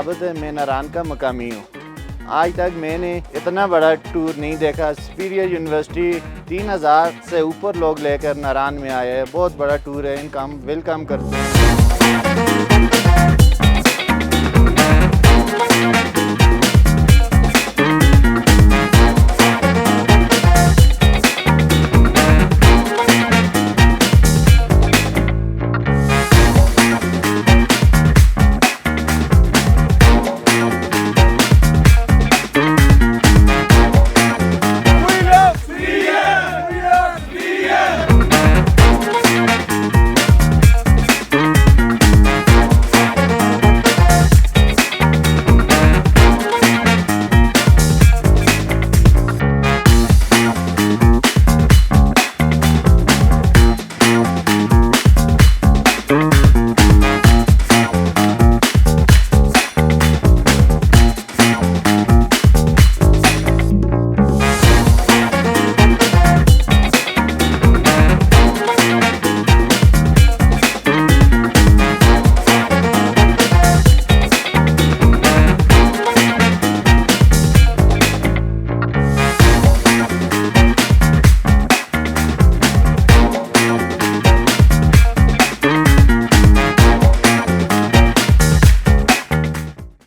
साबित है मैं नारायण का मकामी हूँ। आज तक मैंने इतना बड़ा टूर नहीं देखा। सुपीरियर यूनिवर्सिटी 3000 से ऊपर लोग लेकर नारायण में आए हैं। बहुत बड़ा टूर है, इनका हम वेलकम करते हैं।